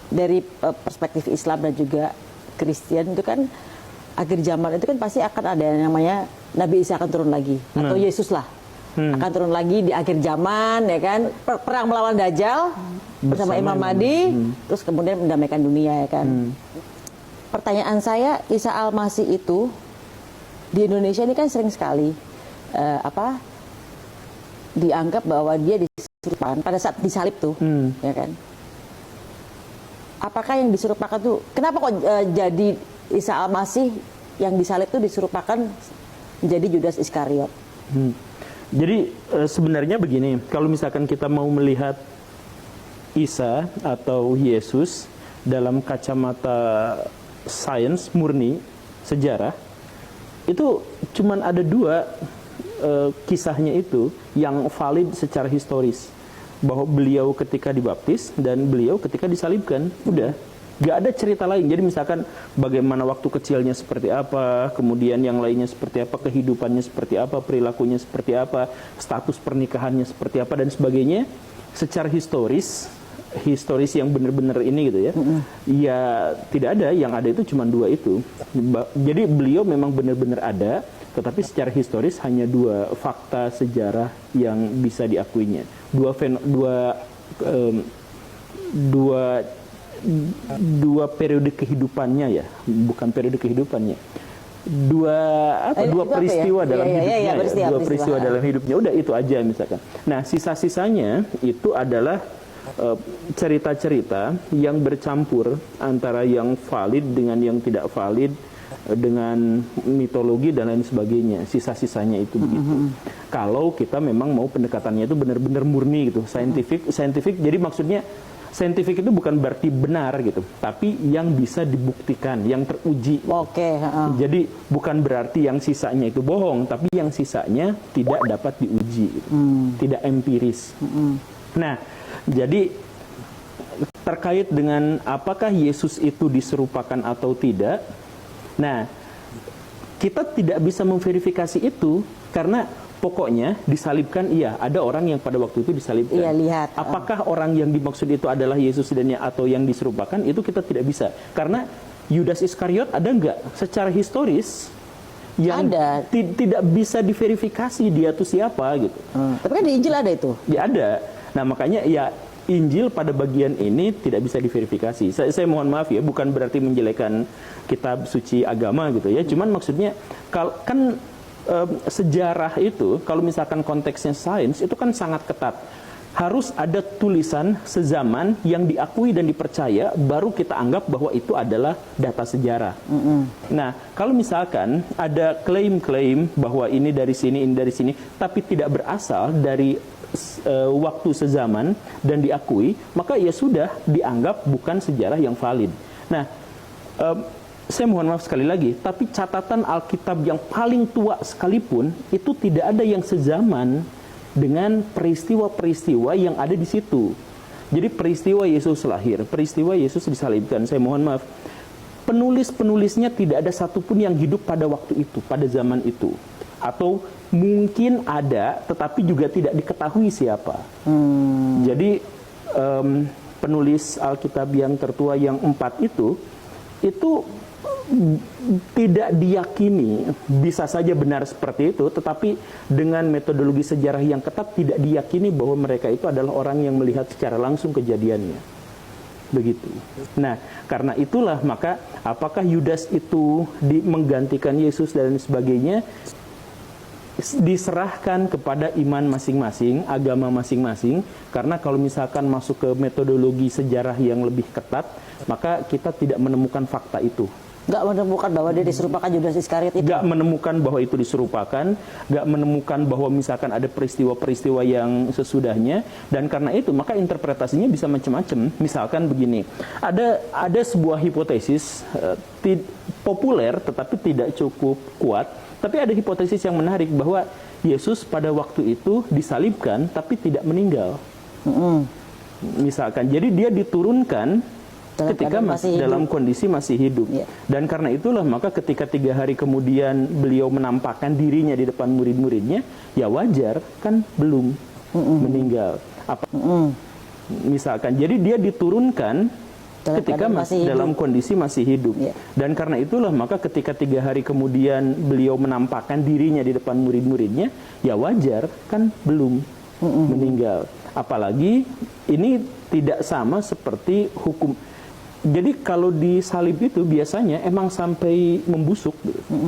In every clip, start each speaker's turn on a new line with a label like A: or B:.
A: dari perspektif Islam dan juga Kristen itu kan akhir zaman itu kan pasti akan ada yang namanya Nabi Isa akan turun lagi atau Yesus lah akan turun lagi di akhir zaman ya kan, perang melawan Dajjal bersama Imam Mahdi, terus kemudian mendamaikan dunia ya kan. Pertanyaan saya, Isa Al-Masih itu di Indonesia ini kan sering sekali dianggap bahwa dia diserupakan pada saat disalib tuh ya kan. Apakah yang diserupakan tuh, kenapa kok jadi Isa Al-Masih yang disalib tuh diserupakan menjadi Judas Iskariot?
B: Jadi sebenarnya begini, kalau misalkan kita mau melihat Isa atau Yesus dalam kacamata sains murni, sejarah, itu cuman ada dua kisahnya itu yang valid secara historis. Bahwa beliau ketika dibaptis dan beliau ketika disalibkan, udah. Gak ada cerita lain. Jadi misalkan bagaimana waktu kecilnya seperti apa, kemudian yang lainnya seperti apa, kehidupannya seperti apa, perilakunya seperti apa, status pernikahannya seperti apa, dan sebagainya. Secara historis yang benar-benar ini gitu ya, ya tidak ada. Yang ada itu cuma dua itu. Jadi beliau memang benar-benar ada, tetapi secara historis hanya dua fakta sejarah yang bisa diakuinya. Dua periode kehidupannya ya, bukan periode kehidupannya. Dua peristiwa dalam hidupnya, dua peristiwa dalam hidupnya. Udah itu aja misalkan. Nah, sisa-sisanya itu adalah cerita-cerita yang bercampur antara yang valid dengan yang tidak valid, dengan mitologi dan lain sebagainya. Sisa-sisanya itu begitu. Kalau kita memang mau pendekatannya itu benar-benar murni gitu, scientific. Jadi maksudnya saintifik itu bukan berarti benar gitu, tapi yang bisa dibuktikan, yang teruji. Jadi bukan berarti yang sisanya itu bohong, tapi yang sisanya tidak dapat diuji, gitu. Tidak empiris. Nah, jadi terkait dengan apakah Yesus itu diserupakan atau tidak, nah kita tidak bisa memverifikasi itu karena pokoknya disalibkan, iya, ada orang yang pada waktu itu disalibkan.
A: Iya, lihat.
B: Apakah orang yang dimaksud itu adalah Yesus dan atau yang diserupakan, itu kita tidak bisa. Karena Yudas Iskariot ada nggak secara historis yang tidak bisa diverifikasi dia itu siapa gitu.
A: Tapi kan di Injil ada itu.
B: Ya ada. Nah makanya ya Injil pada bagian ini tidak bisa diverifikasi. Saya mohon maaf ya, bukan berarti menjelekan kitab suci agama gitu ya. Cuman maksudnya kan sejarah itu, kalau misalkan konteksnya sains, itu kan sangat ketat. Harus ada tulisan sezaman yang diakui dan dipercaya, baru kita anggap bahwa itu adalah data sejarah. Nah, kalau misalkan ada klaim-klaim bahwa ini dari sini, tapi tidak berasal dari waktu sezaman dan diakui, maka ya sudah dianggap bukan sejarah yang valid. Nah, saya mohon maaf sekali lagi, tapi catatan Alkitab yang paling tua sekalipun itu tidak ada yang sezaman dengan peristiwa-peristiwa yang ada di situ. Jadi peristiwa Yesus lahir, peristiwa Yesus disalibkan, saya mohon maaf, penulis-penulisnya tidak ada satupun yang hidup pada waktu itu, pada zaman itu. Atau mungkin ada, tetapi juga tidak diketahui siapa. Jadi penulis Alkitab yang tertua yang 4 itu tidak diyakini, bisa saja benar seperti itu, tetapi dengan metodologi sejarah yang ketat tidak diyakini bahwa mereka itu adalah orang yang melihat secara langsung kejadiannya. Begitu. Nah, karena itulah maka apakah Yudas itu menggantikan Yesus dan sebagainya, diserahkan kepada iman masing-masing, agama masing-masing. Karena kalau misalkan masuk ke metodologi sejarah yang lebih ketat, maka kita tidak menemukan fakta itu.
A: Nggak menemukan bahwa dia diserupakan Judas Iskariot itu?
B: Nggak menemukan bahwa itu diserupakan, nggak menemukan bahwa misalkan ada peristiwa-peristiwa yang sesudahnya, dan karena itu maka interpretasinya bisa macam-macam. Misalkan begini, ada sebuah hipotesis populer tetapi tidak cukup kuat, tapi ada hipotesis yang menarik bahwa Yesus pada waktu itu disalibkan tapi tidak meninggal. Misalkan, jadi dia diturunkan ketika masih dalam kondisi masih hidup. Dan karena itulah maka ketika 3 hari kemudian beliau menampakkan dirinya di depan murid-muridnya, ya wajar kan belum meninggal. Misalkan, jadi dia diturunkan ketika dalam kondisi masih hidup.
A: Ya.
B: Dan karena itulah maka ketika 3 hari kemudian beliau menampakkan dirinya di depan murid-muridnya, ya wajar kan belum meninggal. Apalagi ini tidak sama seperti hukum. Jadi kalau di salib itu biasanya emang sampai membusuk.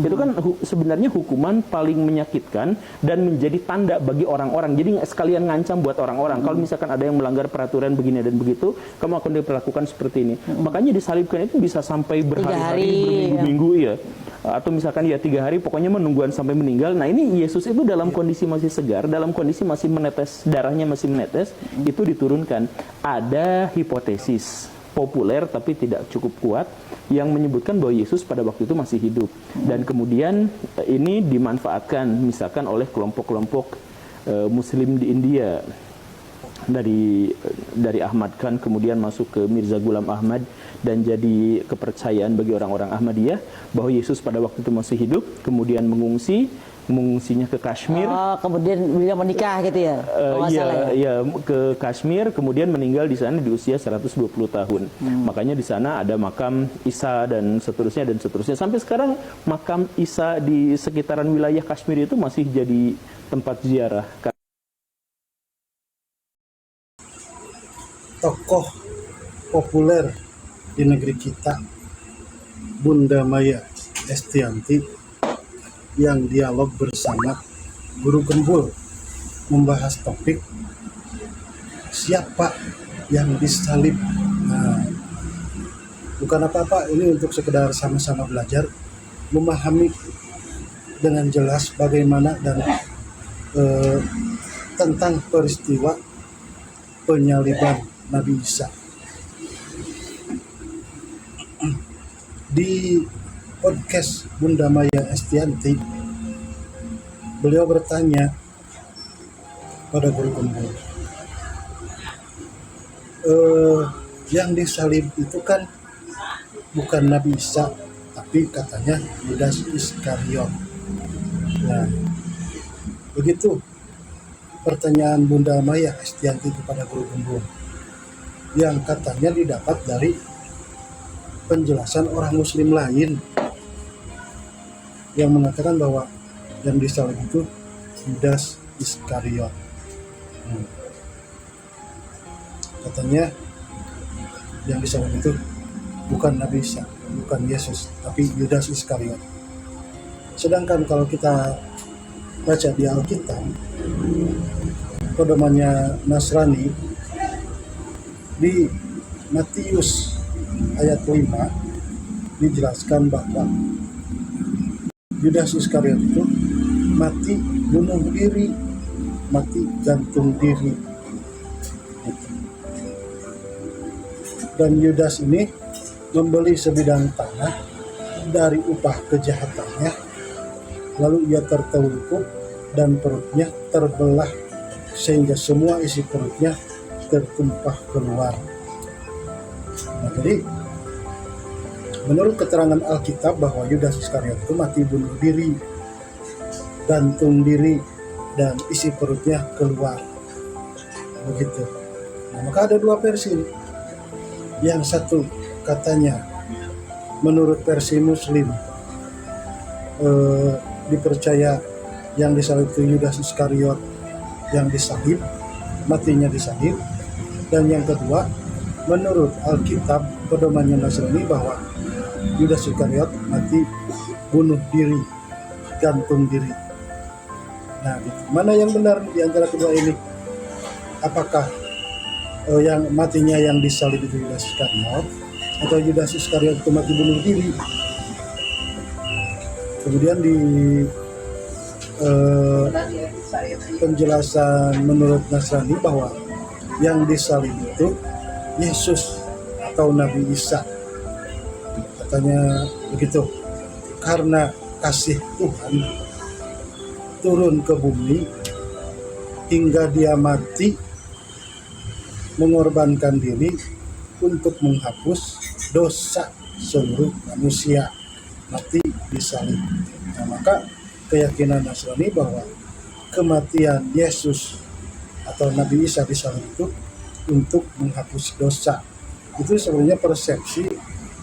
B: Itu kan sebenarnya hukuman paling menyakitkan dan menjadi tanda bagi orang-orang. Jadi sekalian ngancam buat orang-orang. Kalau misalkan ada yang melanggar peraturan begini dan begitu, kamu akan diperlakukan seperti ini. Makanya disalibkan itu bisa sampai berhari-hari, berminggu-minggu ya. Atau misalkan ya 3 hari pokoknya menungguan sampai meninggal. Nah ini Yesus itu dalam kondisi masih segar, dalam kondisi masih menetes, darahnya masih menetes, itu diturunkan. Ada hipotesis populer tapi tidak cukup kuat yang menyebutkan bahwa Yesus pada waktu itu masih hidup, dan kemudian ini dimanfaatkan misalkan oleh kelompok-kelompok Muslim di India, dari Ahmad Khan kemudian masuk ke Mirza Ghulam Ahmad, dan jadi kepercayaan bagi orang-orang Ahmadiyah bahwa Yesus pada waktu itu masih hidup, kemudian mengungsinya ke Kashmir.
A: Oh, kemudian beliau menikah gitu ya?
B: Iya, ke Kashmir, kemudian meninggal di sana di usia 120 tahun. Makanya di sana ada makam Isa dan seterusnya. Sampai sekarang makam Isa di sekitaran wilayah Kashmir itu masih jadi tempat ziarah.
C: Tokoh populer di negeri kita, Bunda Maya Estianty, yang dialog bersama Guru Gembul membahas topik siapa yang disalib. Nah, bukan apa-apa, ini untuk sekedar sama-sama belajar memahami dengan jelas bagaimana dan tentang peristiwa penyaliban Nabi Isa. Di podcast Bunda Maya Estianty, beliau bertanya pada Guru Gembul, yang disalib itu kan bukan Nabi Isa, tapi katanya Yudas Iskariot. Nah, begitu pertanyaan Bunda Maya Estianty kepada Guru Gembul, yang katanya didapat dari penjelasan orang Muslim lain yang mengatakan bahwa yang disalib itu Yudas Iskariot. Katanya yang disalib itu bukan Nabi Isa, bukan Yesus, tapi Yudas Iskariot. Sedangkan kalau kita baca di Alkitab, pedomannya Nasrani, di Matius ayat 5 dijelaskan bahwa Yudas Iskariot itu mati bunuh diri, mati gantung diri. Dan Yudas ini membeli sebidang tanah dari upah kejahatannya, lalu ia tertelungkup dan perutnya terbelah sehingga semua isi perutnya tertumpah keluar. Nah, jadi menurut keterangan Alkitab bahwa Yudas Iskariot itu mati bunuh diri, gantung diri, dan isi perutnya keluar. Begitu. Nah, maka ada 2 versi. Yang satu katanya menurut versi Muslim dipercaya yang disalib itu Yudas Iskariot, yang disalib, matinya disalib. Dan yang kedua menurut Alkitab pedomannya Nasrani bahwa Yudas Iskariot mati bunuh diri, gantung diri. Nah, mana yang benar di antara kedua ini? Apakah yang matinya yang disalib itu Yudas Iskariot, atau Yudas Iskariot itu mati bunuh diri? Kemudian di penjelasan menurut Nasrani bahwa yang disalib itu Yesus atau Nabi Isa. Katanya begitu, karena kasih Tuhan turun ke bumi hingga dia mati, mengorbankan diri untuk menghapus dosa seluruh manusia, mati disalib. Nah, maka keyakinan Nasrani bahwa kematian Yesus atau Nabi Isa disalib itu untuk menghapus dosa Itu sebenarnya persepsi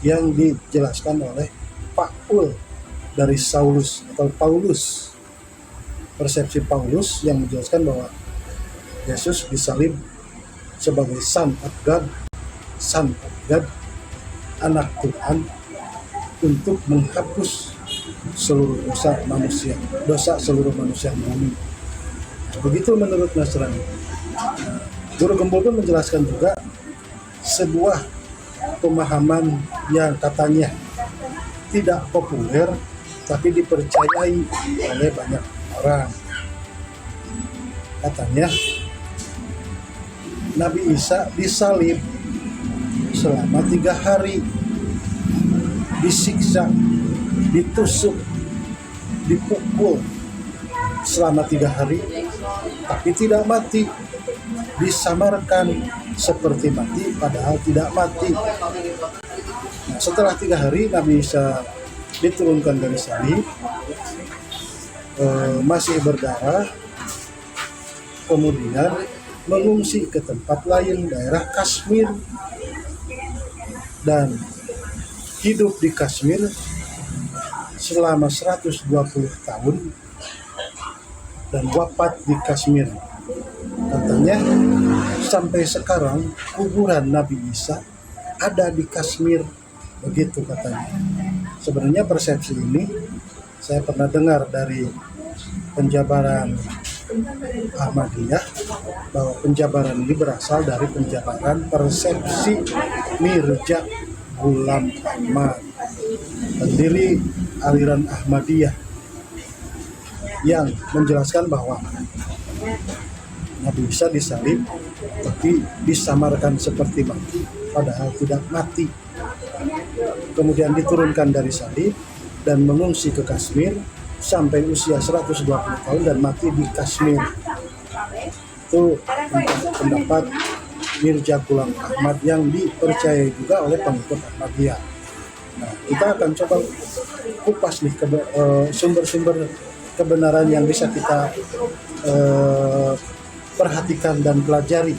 C: yang dijelaskan oleh Paul dari Saulus atau Paulus. Persepsi Paulus yang menjelaskan bahwa Yesus disalib sebagai Son of God, anak Tuhan, untuk menghapus seluruh dosa seluruh manusia bumi. Begitu menurut Nasrani. Guru Gembul pun menjelaskan juga sebuah pemahaman yang katanya tidak populer tapi dipercayai oleh banyak orang. Katanya Nabi Isa disalib selama 3 hari, disiksa, ditusuk, dipukul selama 3 hari, tapi tidak mati, disamarkan seperti mati padahal tidak mati. Nah, setelah 3 hari Nabi Isa diturunkan dari salib, masih berdarah, kemudian mengungsi ke tempat lain, daerah Kashmir, dan hidup di Kashmir selama 120 tahun dan wafat di Kashmir. Katanya sampai sekarang kuburan Nabi Isa ada di Kashmir, begitu katanya. Sebenarnya persepsi ini saya pernah dengar dari penjabaran Ahmadiyah, bahwa penjabaran ini berasal dari penjabaran persepsi Mirza Ghulam Ahmad, pendiri aliran Ahmadiyah, yang menjelaskan bahwa Nabi Isa disalib tapi disamarkan seperti mati padahal tidak mati, kemudian diturunkan dari salib dan mengungsi ke Kashmir sampai usia 120 tahun dan mati di Kashmir. Itu pendapat Mirza Ghulam Ahmad yang dipercayai juga oleh pengikut Ahmadiyah. Nah, kita akan coba kupas nih sumber-sumber kebenaran yang bisa kita perhatikan dan pelajari.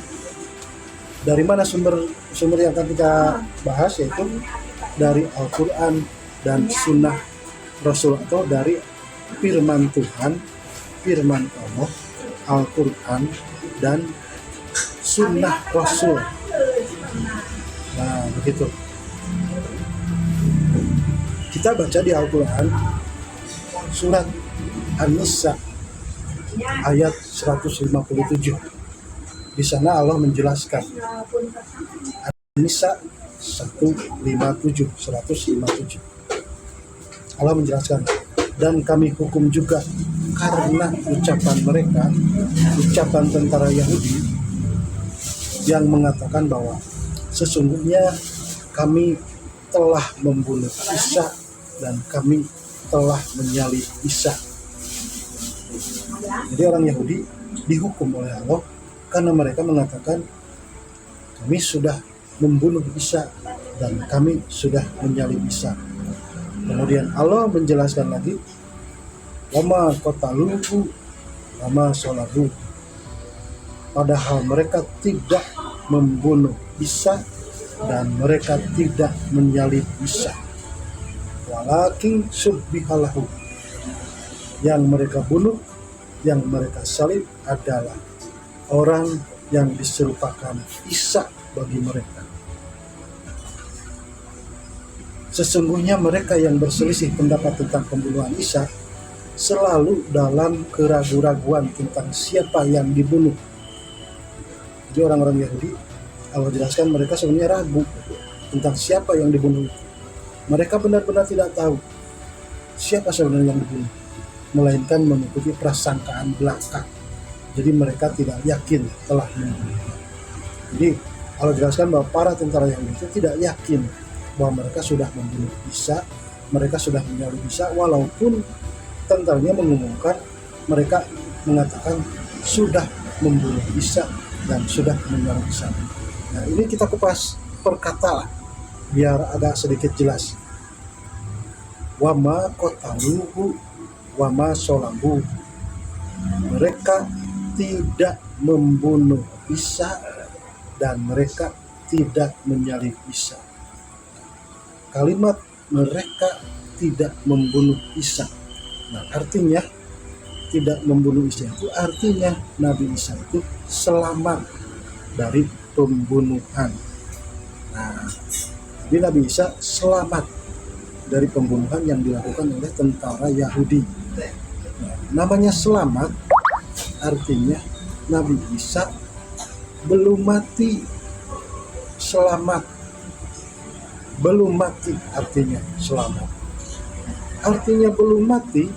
C: Dari mana sumber yang akan kita bahas, yaitu dari Al-Quran dan Sunnah Rasul, atau dari firman Tuhan, firman Allah, Al-Quran dan Sunnah Rasul. Nah, begitu. Kita baca di Al-Quran surat An-Nisa ayat 157. Di sana Allah menjelaskan, An-Nisa 157. Allah menjelaskan, dan kami hukum juga karena ucapan tentara Yahudi yang mengatakan bahwa sesungguhnya kami telah membunuh Isa dan kami telah menyalib Isa. Jadi orang Yahudi dihukum oleh Allah karena mereka mengatakan kami sudah membunuh Isa dan kami sudah menyalib Isa. Kemudian Allah menjelaskan lagi, wama qataluhu wama sholabuhu, padahal mereka tidak membunuh Isa dan mereka tidak menyalib Isa, walakin subbihalahu, yang mereka bunuh, yang mereka salib adalah orang yang diserupakan Isa bagi mereka. Sesungguhnya mereka yang berselisih pendapat tentang pembunuhan Isa selalu dalam keraguan-raguan tentang siapa yang dibunuh. Jadi orang-orang Yahudi, Allah jelaskan, mereka sebenarnya ragu tentang siapa yang dibunuh. Mereka benar-benar tidak tahu siapa sebenarnya yang dibunuh, melainkan mengikuti prasangkaan belaka. Jadi mereka tidak yakin telah membunuh. Jadi Allah jelaskan bahwa para tentara Yahudi itu tidak yakin bahwa mereka sudah membunuh Isa, mereka sudah menyalib Isa, walaupun tentaranya mengumumkan, mereka mengatakan sudah membunuh Isa dan sudah menyalib Isa. Nah, ini kita kupas per kata lah, biar agak sedikit jelas. Wama qataluhu wama sholabuhu, mereka tidak membunuh Isa dan mereka tidak menyalib Isa. Kalimat mereka tidak membunuh Isa. Nah, artinya tidak membunuh Isa itu artinya Nabi Isa itu selamat dari pembunuhan. Nah, jadi Nabi Isa selamat dari pembunuhan yang dilakukan oleh tentara Yahudi. Nah, namanya selamat artinya Nabi Isa belum mati. Selamat belum mati artinya selamat. Artinya belum mati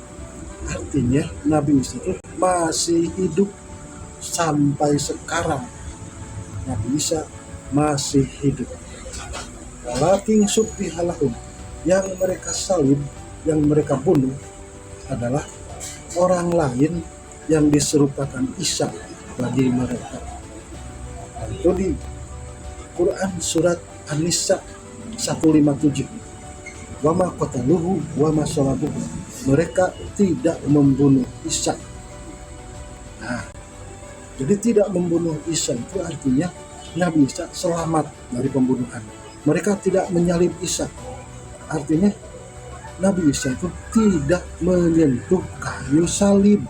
C: artinya Nabi Isa itu masih hidup sampai sekarang. Nabi Isa masih hidup. Walakin subbihalahum, yang mereka salib, yang mereka bunuh adalah orang lain yang diserupakan Isa bagi mereka. Itu di Quran surat An-Nisa 157. Wa ma qataluhu wa ma salabuhu. Mereka tidak membunuh Isa. Nah, jadi tidak membunuh Isa itu artinya Nabi Isa selamat dari pembunuhan. Mereka tidak menyalib Isa. Artinya Nabi Isa itu tidak menyentuh kayu salib.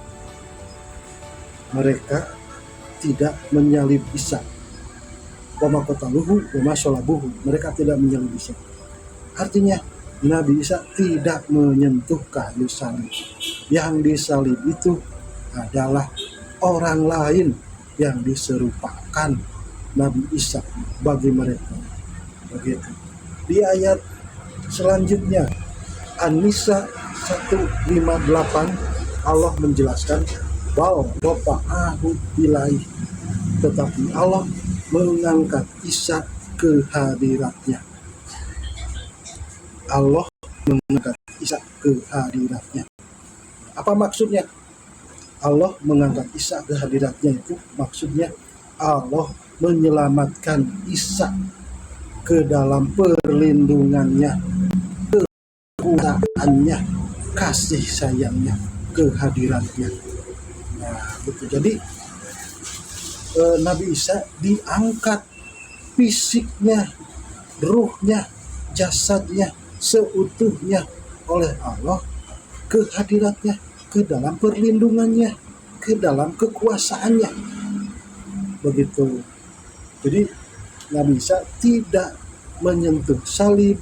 C: Mereka tidak menyalib Isa. Wa ma qataluhu wa ma salabuhu. Mereka tidak menyalib Isa. Artinya Nabi Isa tidak menyentuh kayu salib. Yang disalib itu adalah orang lain yang diserupakan Nabi Isa bagi mereka. Begitu. Di ayat selanjutnya An-Nisa 158 Allah menjelaskan bahwa rafa'ahu ilaih, tetapi Allah mengangkat Isa ke hadiratnya. Allah mengangkat Isa ke hadiratnya. Apa maksudnya? Allah mengangkat Isa ke hadiratnya itu maksudnya Allah menyelamatkan Isa ke dalam perlindungannya, kekuasaannya, kasih sayangnya, kehadirannya. Nah, gitu. Jadi Nabi Isa diangkat fisiknya, ruhnya, jasadnya seutuhnya oleh Allah ke hadiratnya, ke dalam perlindungannya, ke dalam kekuasaannya. Begitu. Jadi Nabi Isa tidak menyentuh salib,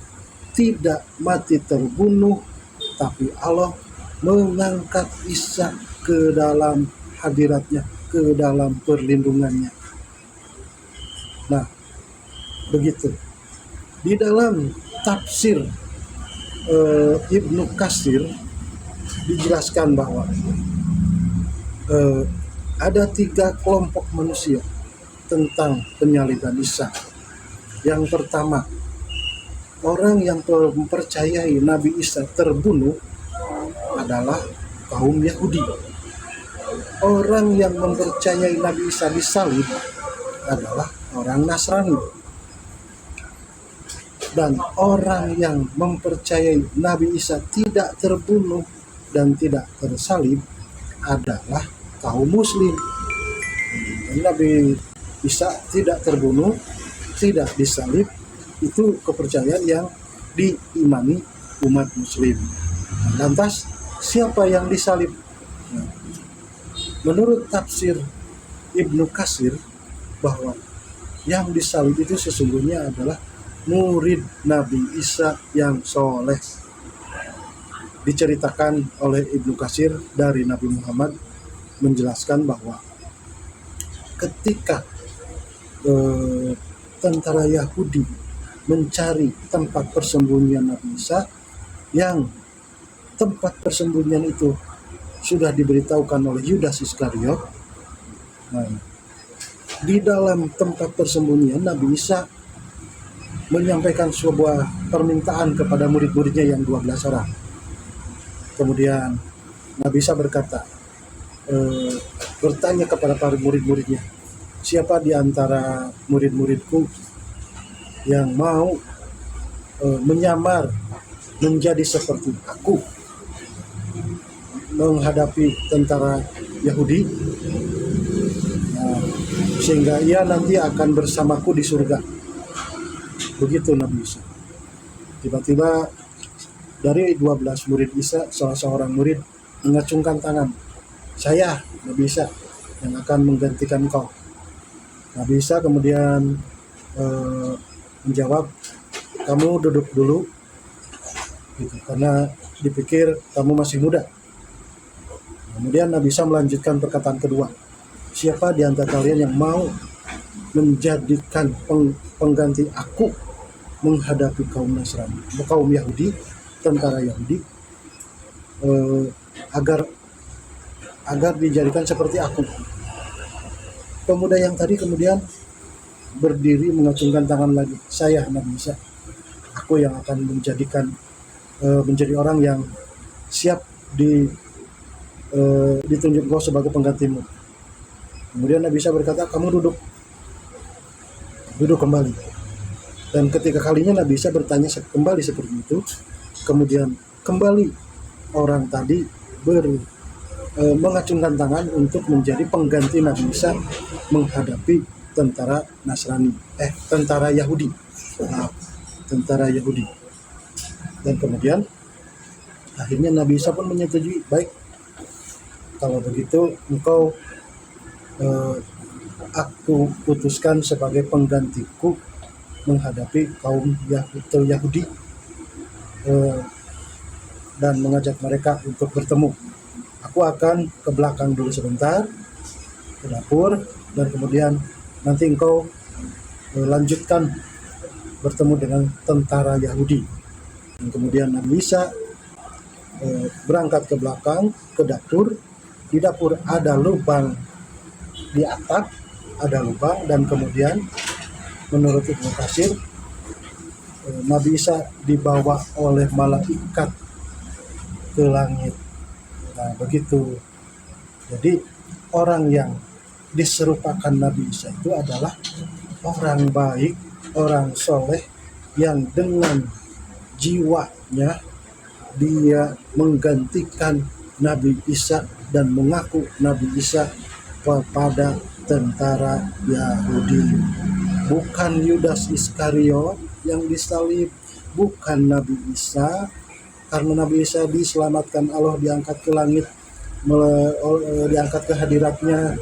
C: tidak mati terbunuh, tapi Allah mengangkat Isa ke dalam hadiratnya, ke dalam perlindungannya. Nah, begitu. Di dalam tafsir Ibnu Katsir dijelaskan bahwa ada 3 kelompok manusia tentang penyaliban Isa. Yang pertama, orang yang mempercayai Nabi Isa terbunuh adalah kaum Yahudi. Orang yang mempercayai Nabi Isa disalib adalah orang Nasrani. Dan orang yang mempercayai Nabi Isa tidak terbunuh dan tidak tersalib adalah kaum Muslim. Nabi Isa tidak terbunuh, tidak disalib, itu kepercayaan yang diimani umat Muslim. Lantas siapa yang disalib? Menurut tafsir Ibnu Katsir bahwa yang disalib itu sesungguhnya adalah murid Nabi Isa yang soleh. Diceritakan oleh Ibnu Katsir dari Nabi Muhammad menjelaskan bahwa ketika tentara Yahudi mencari tempat persembunyian Nabi Isa, yang tempat persembunyian itu sudah diberitahukan oleh Yudas Iskariot. Nah, di dalam tempat persembunyian Nabi Isa menyampaikan sebuah permintaan kepada murid-muridnya yang 12 orang. Kemudian Nabi Isa berkata, bertanya kepada para murid-muridnya, siapa di antara murid-muridku yang mau menyamar menjadi seperti aku menghadapi tentara Yahudi, sehingga ia nanti akan bersamaku di surga. Begitu Nabi Isa. Tiba-tiba dari 12 murid Isa, salah seorang murid mengacungkan tangan. Saya, Nabi Isa, yang akan menggantikan kau. Nabi Isa kemudian menjawab, kamu duduk dulu, gitu, karena dipikir kamu masih muda. Kemudian Nabi Isa melanjutkan perkataan kedua, siapa di antara kalian yang mau menjadikan pengganti aku menghadapi kaum Nasrani, kaum Yahudi, tentara Yahudi, agar dijadikan seperti aku. Pemuda yang tadi kemudian berdiri mengacungkan tangan lagi, saya Nabi Isa, aku yang akan menjadi orang yang siap ditunjuk kau sebagai penggantimu. Kemudian Nabi Isa berkata, kamu duduk kembali. Dan ketika kalinya Nabi Isa bertanya kembali seperti itu, kemudian kembali orang tadi mengacungkan tangan untuk menjadi pengganti Nabi Isa menghadapi tentara Yahudi. Tentara Yahudi. Dan kemudian akhirnya Nabi Isa pun menyetujui, baik, kalau begitu engkau aku putuskan sebagai penggantiku menghadapi kaum Yahudi dan mengajak mereka untuk bertemu. Aku akan ke belakang dulu sebentar, ke dapur, dan kemudian nanti engkau lanjutkan bertemu dengan tentara Yahudi. Dan kemudian Nabi Isa berangkat ke belakang, ke dapur. Di dapur ada lubang, di atap ada lubang, dan kemudian menurut Ibnu Katsir, Nabi Isa dibawa oleh malaikat ke langit. Nah, begitu. Jadi orang yang diserupakan Nabi Isa itu adalah orang baik, orang soleh yang dengan jiwanya dia menggantikan Nabi Isa dan mengaku Nabi Isa kepada tentara Yahudi. Bukan Yudas Iskariot yang disalib, bukan Nabi Isa, karena Nabi Isa diselamatkan Allah, diangkat ke langit, diangkat ke hadiratnya.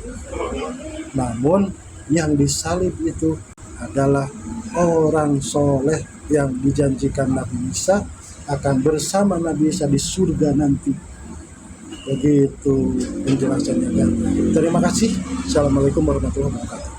C: Namun yang disalib itu adalah orang soleh yang dijanjikan Nabi Isa akan bersama Nabi Isa di surga nanti. Begitu penjelasannya. Terima kasih. Assalamualaikum warahmatullahi wabarakatuh.